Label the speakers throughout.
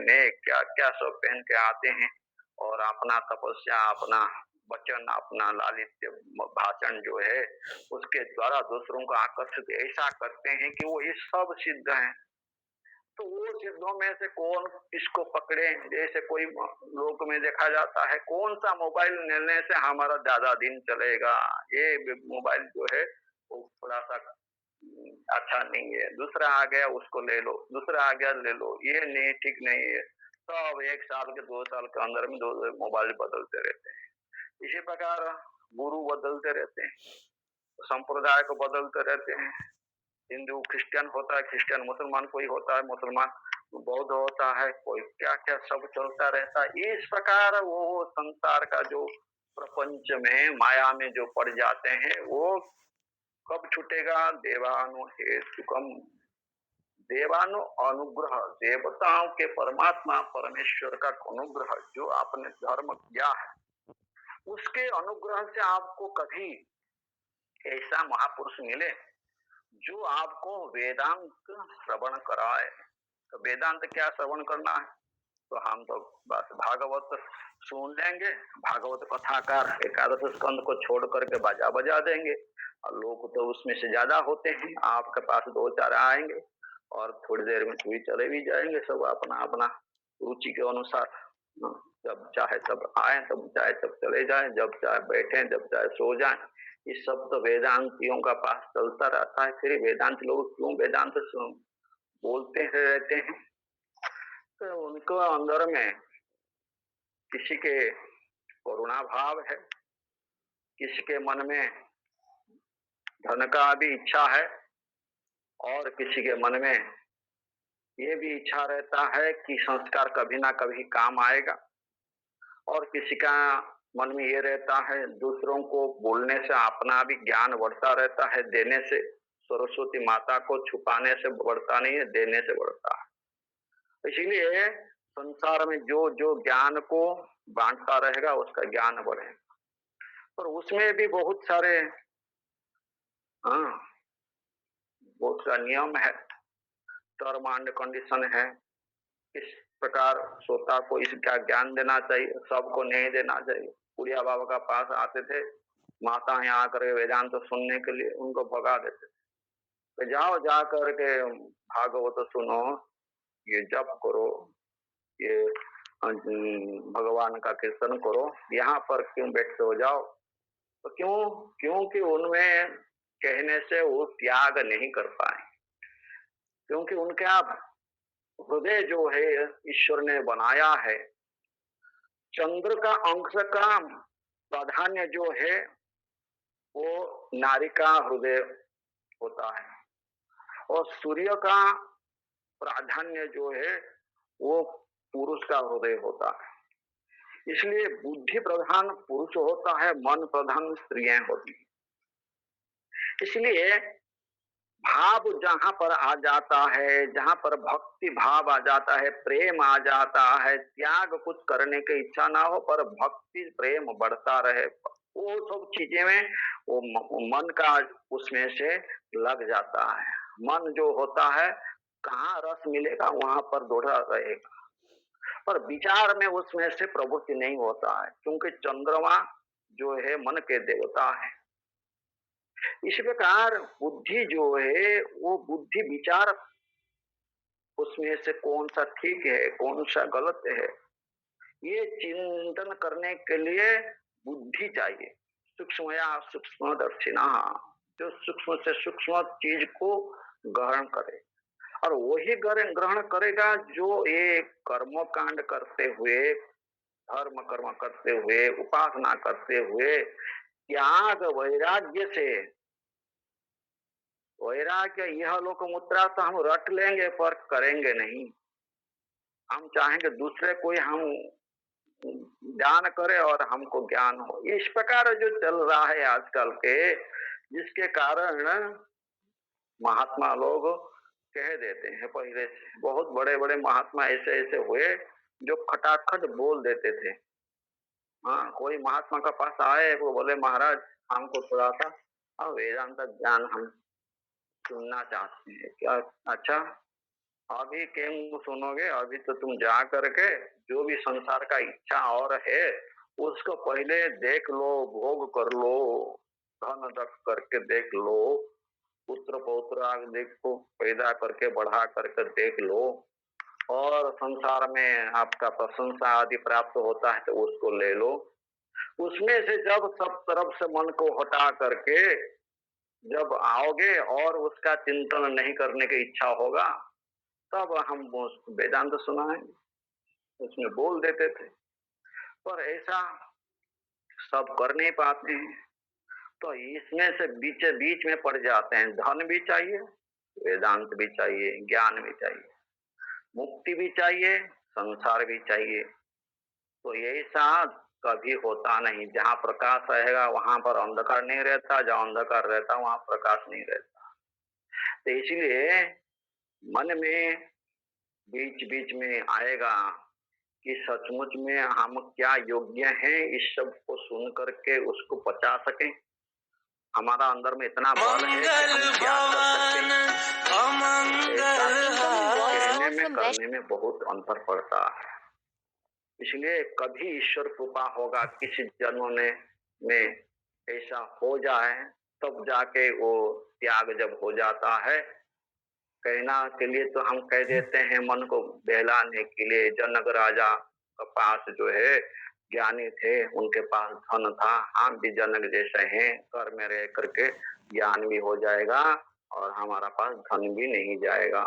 Speaker 1: नए क्या क्या सब पहन के आते हैं और अपना तपस्या, अपना वचन, अपना लालित्य भाषण जो है उसके द्वारा दूसरों को आकर्षित ऐसा करते हैं कि वो ये सब सिद्ध है। तो वो सिद्धों में से कौन किसको पकड़े? जैसे कोई लोक में देखा जाता है कौन सा मोबाइल लेने से हमारा ज्यादा दिन चलेगा, ये मोबाइल जो है वो थोड़ा सा अच्छा नहीं है, दूसरा आ गया उसको ले लो, दूसरा आ गया ले लो, ये नहीं ठीक नहीं है। सब 1 साल के 2 साल के अंदर में दो मोबाइल बदलते रहते हैं। इसी प्रकार गुरु बदलते रहते हैं, संप्रदाय को बदलते रहते हैं। हिंदू क्रिश्चियन होता है, क्रिश्चियन मुसलमान कोई होता है, मुसलमान बौद्ध होता है, कोई क्या क्या सब चलता रहता है। इस प्रकार वो संसार का जो प्रपंच में माया में जो पड़ जाते हैं वो कब छूटेगा? देवानु हेतुकम, देवानु अनुग्रह, देवताओं के परमात्मा परमेश्वर का अनुग्रह जो आपने धर्म किया है उसके अनुग्रह से आपको कभी ऐसा महापुरुष मिले जो आपको वेदांत श्रवण कराए। तो वेदांत क्या श्रवण करना है? तो हम तो बस भागवत सुन लेंगे, भागवत कथाकार एकादश स्कंद को छोड़ करके बाजा बजा देंगे और लोग तो उसमें से ज्यादा होते हैं, आपके पास 2-4 आएंगे और थोड़ी देर में कोई चले भी जाएंगे, सब अपना अपना रुचि के अनुसार। जब चाहे तब आए, तब चाहे तब चले जाएं, जब चाहे बैठे, जब चाहे सो जाएं। ये सब तो वेदांतियों का पास चलता रहता है। फिर वेदांत लोग क्यों वेदांत बोलते रहते हैं? तो उनको अंदर में किसी के करुणा भाव है, किसी के मन में धन का भी इच्छा है और किसी के मन में ये भी इच्छा रहता है कि संस्कार कभी ना कभी काम आएगा, और किसी का मन में ये रहता है दूसरों को बोलने से अपना भी ज्ञान बढ़ता रहता है, देने से सरस्वती माता को छुपाने से बढ़ता नहीं है, देने से बढ़ता है। इसीलिए संसार में जो जो ज्ञान को बांटता रहेगा उसका ज्ञान बढ़ेगा। पर उसमें भी बहुत सारे बहुत सा नियम है, टर्म एंड कंडीशन है, किस प्रकार श्रोता को इसका ज्ञान देना चाहिए, सबको नहीं देना चाहिए। बुढ़िया बाबा का पास आते थे माता यहाँ आकर वेदांत तो सुनने के लिए, उनको भगा देते थे। तो जाओ जा करके भागवत सुनो, ये जप करो, ये भगवान का कीर्तन करो, यहाँ पर क्यों बैठते हो, जाओ। तो क्योंकि उनमें कहने से वो त्याग नहीं कर पाए, क्योंकि उनका हृदय जो है ईश्वर ने बनाया है, चंद्र का अंश का प्राधान्य जो है वो नारी का हृदय होता है और सूर्य का प्राधान्य जो है वो पुरुष का हृदय होता है। इसलिए बुद्धि प्रधान पुरुष होता है, मन प्रधान स्त्रियां होती है। इसलिए भाव जहां पर आ जाता है, जहां पर भक्ति भाव आ जाता है, प्रेम आ जाता है, त्याग कुछ करने की इच्छा ना हो पर भक्ति प्रेम बढ़ता रहे, वो सब चीजें में वो मन का उसमें से लग जाता है। मन जो होता है कहाँ रस मिलेगा वहां पर दौड़ा रहेगा, पर विचार में उसमें से प्रवृत्ति नहीं होता है, क्योंकि चंद्रमा जो है मन के देवता है। इस प्रकार बुद्धि जो है वो बुद्धि विचार उसमें से कौन सा ठीक है कौन सा गलत है ये चिंतन करने के लिए बुद्धि चाहिए। सूक्ष्म या सूक्ष्म दर्शिना, जो सूक्ष्म से सूक्ष्म चीज को ग्रहण करे, और वही ग्रहण करेगा जो ये कर्म कांड करते हुए, धर्म कर्म करते हुए, उपासना करते हुए त्याग वैराग्य से, वैराग्य यह लोक मुद्रा तो हम रट लेंगे पर करेंगे नहीं। हम चाहेंगे दूसरे कोई हम ज्ञान करे और हमको ज्ञान हो। इस प्रकार जो चल रहा है आजकल के, जिसके कारण महात्मा लोग कह देते हैं, पहले से बहुत बड़े बड़े महात्मा ऐसे ऐसे हुए जो खटाखट बोल देते थे। हाँ, कोई महात्मा का पास आए, वो बोले महाराज हमको थोड़ा सा वेदांत ज्ञान हम सुनना चाहते हैं। क्या? अच्छा, अभी क्यों सुनोगे? अभी तो तुम जा करके जो भी संसार का इच्छा और है उसको पहले देख लो, भोग कर लो, धन रख करके देख लो, पुत्र पौत्र आग देखो, पैदा करके बढ़ा करके देख लो, और संसार में आपका प्रशंसा आदि प्राप्त होता है तो उसको ले लो। उसमें से जब सब तरफ से मन को हटा करके जब आओगे और उसका चिंतन नहीं करने की इच्छा होगा, तब हम वेदांत सुनाएंगे, उसमें बोल देते थे। पर ऐसा सब कर नहीं पाते हैं, तो इसमें से बीच बीच में पड़ जाते हैं। धन भी चाहिए, वेदांत भी चाहिए, ज्ञान भी चाहिए, मुक्ति भी चाहिए, संसार भी चाहिए। तो ऐसा कभी होता नहीं। जहाँ प्रकाश रहेगा वहां पर अंधकार नहीं रहता, जहाँ अंधकार रहता वहां प्रकाश नहीं रहता। तो इसलिए मन में बीच बीच में आएगा कि सचमुच में हम क्या योग्य हैं इस सब को सुन करके उसको पचा सकें। हमारा अंदर में इतना बल है कि हम क्या कर सकते हैं। कहने में करने में बहुत अंतर पड़ता है। इसलिए कभी ईश्वर कृपा होगा किसी जन्म में ऐसा हो जाए, तब जाके वो त्याग जब हो जाता है। कहना के लिए तो हम कह देते हैं मन को बहलाने के लिए। जनक राजा के पास जो है ज्ञानी थे, उनके पास धन था, हम भी जनक जैसे हैं, घर में रह करके ज्ञान भी हो जाएगा और हमारा पास धन भी नहीं जाएगा।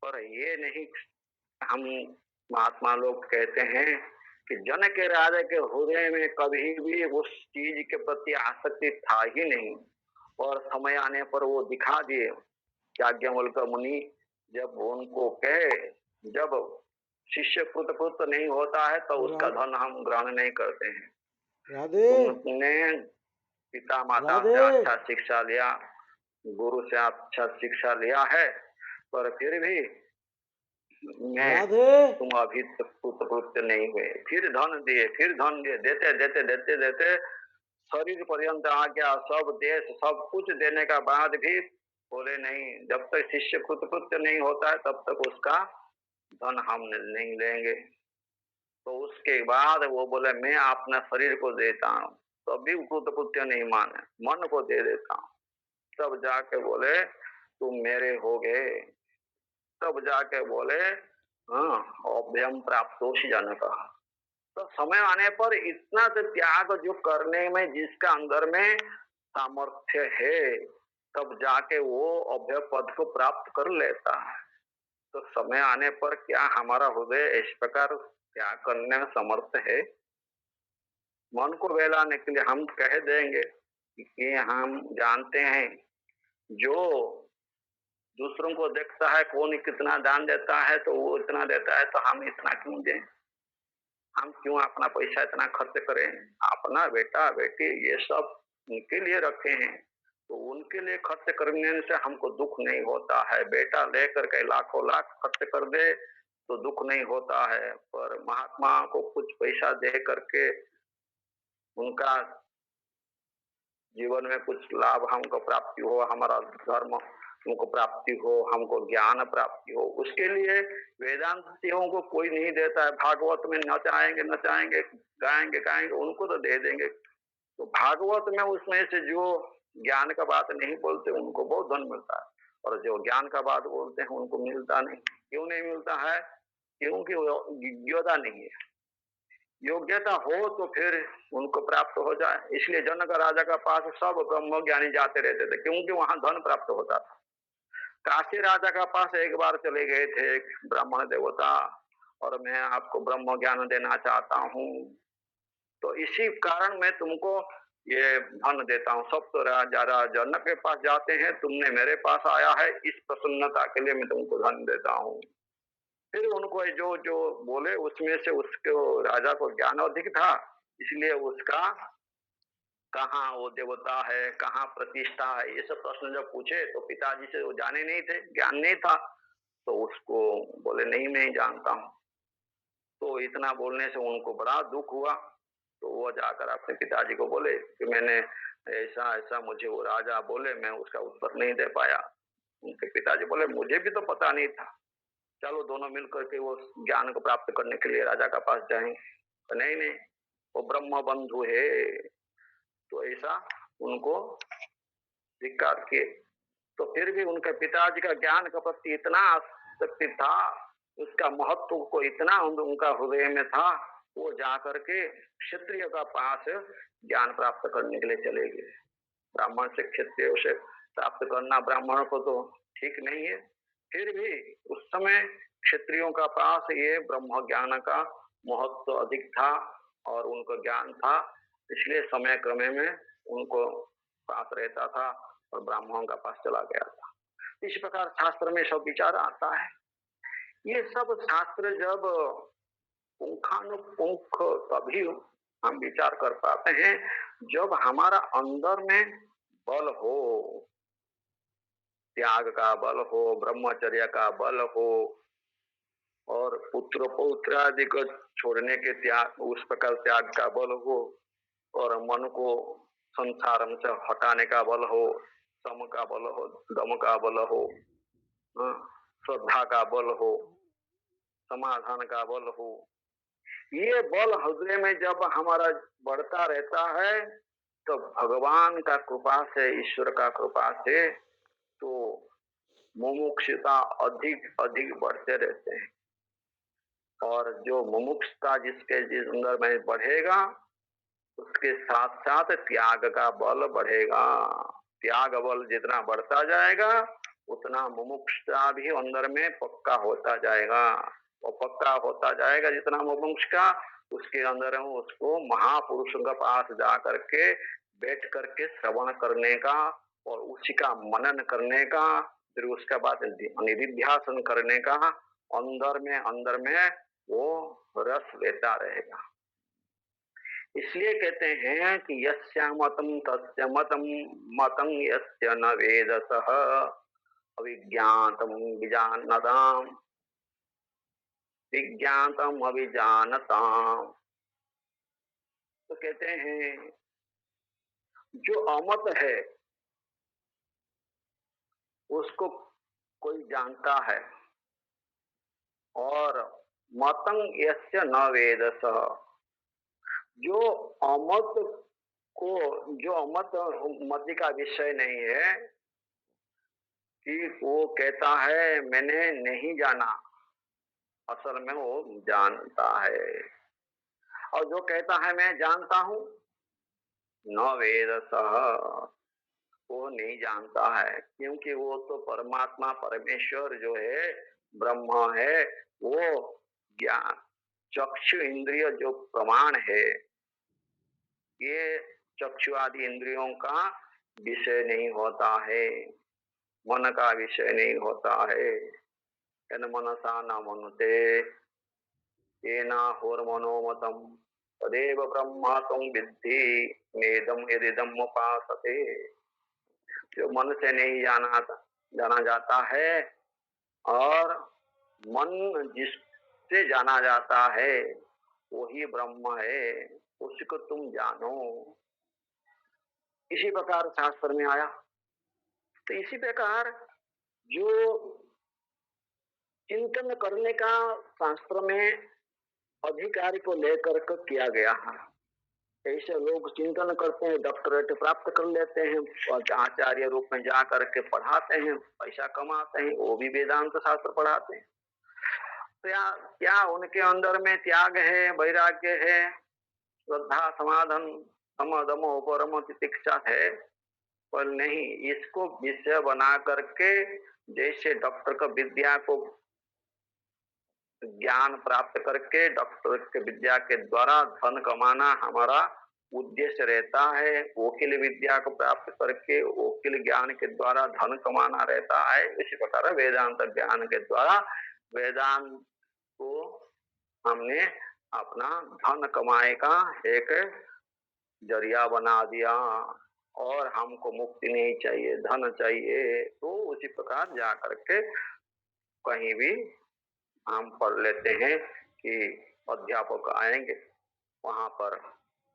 Speaker 1: पर ये नहीं, हम महात्मा लोग कहते हैं कि जनक राजा के हृदय में कभी भी उस चीज के प्रति आसक्ति था ही नहीं, और समय आने पर वो दिखा दिए। याज्ञवल्क्य मुनि जब उनको कहे, जब शिष्य कृतकृत नहीं होता है तो उसका धन हम ग्रहण नहीं करते हैं। तुमने पिता माता से अच्छा शिक्षा लिया, गुरु से अच्छा शिक्षा लिया है, पर फिर भी तुम अभी तक कृतकृत्य नहीं हुए। फिर धन दिए, फिर धन दिए, देते देते देते देते शरीर पर्यंत आ गया, सब देश सब कुछ देने का बाद भी बोले नहीं। जब तक शिष्य कृतकृत्य नहीं होता है तब तक उसका धन हम नहीं लेंगे। तो उसके बाद वो बोले मैं अपना शरीर को देता हूँ, तो भी कृतकृत्य नहीं माने, मन को दे देता हूँ। तब जाके बोले तुम मेरे हो गए। तब जाके बोले हाँ, अभ्यम प्राप्तोषि जनक। तो समय आने पर इतना तो त्याग जो करने में जिसका अंदर में सामर्थ्य है, तब जाके वो अभय पद को प्राप्त कर लेता है। तो समय आने पर क्या हमारा हृदय इस प्रकार त्याग करने में समर्थ है? मन को बहलाने के लिए हम कह देंगे कि हम जानते हैं, जो दूसरों को देखता है कौन कितना दान देता है तो वो इतना देता है, तो हम इतना क्यों दें? हम क्यों अपना पैसा इतना खर्च करें? अपना बेटा बेटी ये सब उनके लिए रखे हैं, तो उनके लिए खर्च करने से हमको दुख नहीं होता है। बेटा लेकर के लाखों लाख खर्च कर दे तो दुख नहीं होता है, पर महात्मा को कुछ पैसा दे करके उनका जीवन में कुछ लाभ हमको प्राप्ति हो, हमारा धर्म हमको प्राप्ति हो, हमको ज्ञान प्राप्ति हो, उसके लिए वेदांतियों को कोई नहीं देता है। भागवत में नचाएंगे नचाएंगे, गाएंगे गाएंगे, उनको तो दे देंगे। तो भागवत में उसमें से जो ज्ञान का बात नहीं बोलते उनको बहुत धन मिलता है, और जो ज्ञान का बात बोलते हैं उनको मिलता नहीं। क्यों नहीं मिलता है? क्योंकि योग्यता नहीं है। योग्यता हो तो फिर उनको प्राप्त हो जाए। इसलिए जनक राजा का पास सब ब्रह्म ज्ञानी जाते रहते थे, क्योंकि वहां धन प्राप्त होता था। काशी राजा का पास एक बार चले गए थे एक ब्राह्मण देवता, और मैं आपको ब्रह्म ज्ञान देना चाहता हूँ, तो इसी कारण मैं तुमको ये धन देता हूँ। सब तो राजा जनक के पास जाते हैं, तुमने मेरे पास आया है, इस प्रसन्नता के लिए मैं तुमको धन देता हूँ। फिर उनको जो जो बोले उसमें से उसके राजा को ज्ञान अधिक था, इसलिए उसका कहाँ वो देवता है, कहाँ प्रतिष्ठा है, ये सब प्रश्न जब पूछे तो पिताजी से वो जाने नहीं थे, ज्ञान नहीं था, तो उसको बोले नहीं मैं जानता हूँ। तो इतना बोलने से उनको बड़ा दुख हुआ। तो वो जाकर अपने पिताजी को बोले कि मैंने ऐसा ऐसा मुझे वो राजा बोले, मैं उसका उत्तर नहीं दे पाया। उनके पिताजी बोले मुझे भी तो पता नहीं था, चलो दोनों मिल करके वो ज्ञान को प्राप्त करने के लिए राजा का पास जाएंगे। तो नहीं नहीं, वो ब्रह्म बंधु है, तो ऐसा उनको स्वीकार किए। तो फिर भी उनके पिताजी का ज्ञान के प्रति इतना आसक्ति था, उसका महत्व को इतना उनका हृदय में था, वो जाकर के क्षत्रिय का पास ज्ञान प्राप्त करने के लिए चले गए। ब्राह्मण से क्षत्रिय से प्राप्त करना ब्राह्मण को तो ठीक नहीं है, फिर भी उस समय क्षत्रियों का पास ये ब्रह्म ज्ञान का महत्व अधिक था और उनको ज्ञान था, इसलिए समय क्रम में उनको पास रहता था और ब्राह्मणों का पास चला गया था। इस प्रकार शास्त्र में सब विचार आता है। ये सब शास्त्र जब पुंखानुपुंख तभी हम विचार कर पाते हैं जब हमारा अंदर में बल हो, त्याग का बल हो, ब्रह्मचर्य का बल हो और पुत्र पौत्र आदि को छोड़ने के त्याग, उस प्रकार त्याग का बल हो और मन को संसार से हटाने का बल हो, सम का बल हो, दम का बल हो, श्रद्धा का बल हो, समाधान का बल हो। ये बल हृदय में जब हमारा बढ़ता रहता है तो भगवान का कृपा से, ईश्वर का कृपा से तो मुमुक्षुता अधिक अधिक बढ़ते रहते हैं। और जो मुमुक्षुता जिसके अंदर में बढ़ेगा उसके साथ साथ त्याग का बल बढ़ेगा। त्याग बल जितना बढ़ता जाएगा उतना मुमुक्षुता भी अंदर में पक्का होता जाएगा, और पक्का होता जाएगा जितना मुमुक्ष का, उसके अंदर उसको महापुरुषों के पास जा करके बैठ करके श्रवण करने का और उसी का मनन करने का, फिर उसके बाद निधिध्यासन करने का, अंदर में वो रस लेता रहेगा। इसलिए कहते हैं कि यस्य मतम तस्य मतम, मतं यस्य न वेदसः अविज्ञातम विजानताम, विज्ञातम अभिजानताम। तो कहते हैं जो अमत है उसको कोई जानता है, और मतं यस्य न वेदसः, जो अमत को, जो अमत मति का विषय नहीं है कि वो कहता है मैंने नहीं जाना, असल में वो जानता है। और जो कहता है मैं जानता हूं, न वेदसः, वो नहीं जानता है, क्योंकि वो तो परमात्मा परमेश्वर जो है, ब्रह्म है, वो ज्ञान चक्षु इंद्रिय जो प्रमाण है, ये चक्षु आदि इंद्रियों का विषय नहीं होता है, मन का विषय नहीं होता है। मनसा न मनुते येना होर्मनोमतम तदेव ब्रह्म तुम विद्धि नेदम यदिदम उपासते। जो मन से नहीं जाना जाता है और मन जिससे जाना जाता है वही ब्रह्म है, उसको तुम जानो। इसी प्रकार शास्त्र में आया। तो इसी प्रकार जो चिंतन करने का शास्त्र में अधिकारी को लेकर के किया गया है। ऐसे लोग चिंतन करते हैं, डॉक्टरेट प्राप्त कर लेते हैं और आचार्य रूप में जा करके पढ़ाते हैं, पैसा कमाते हैं, वो भी वेदांत शास्त्र पढ़ाते हैं। क्या उनके अंदर में त्याग है, वैराग्य है, श्रद्धा, समाधान, सम दम उपरम तितिक्षा है? पर नहीं, इसको विषय बना करके जैसे डॉक्टर का विद्या को ज्ञान प्राप्त करके डॉक्टर के विद्या के द्वारा धन कमाना हमारा उद्देश्य रहता है, वकील विद्या को प्राप्त करके वकील ज्ञान के द्वारा धन कमाना रहता है, इसी प्रकार वेदांत ज्ञान के द्वारा वेदांत को हमने अपना धन कमाए का एक जरिया बना दिया और हमको मुक्ति नहीं चाहिए, धन चाहिए। तो उसी प्रकार जा करके कहीं भी हम पढ़ लेते हैं कि अध्यापक आएंगे, वहां पर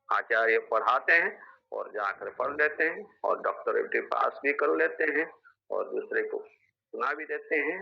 Speaker 1: आचार्य पढ़ाते हैं और जाकर पढ़ लेते हैं और डॉक्टरेट पास भी कर लेते हैं और दूसरे को सुना भी देते हैं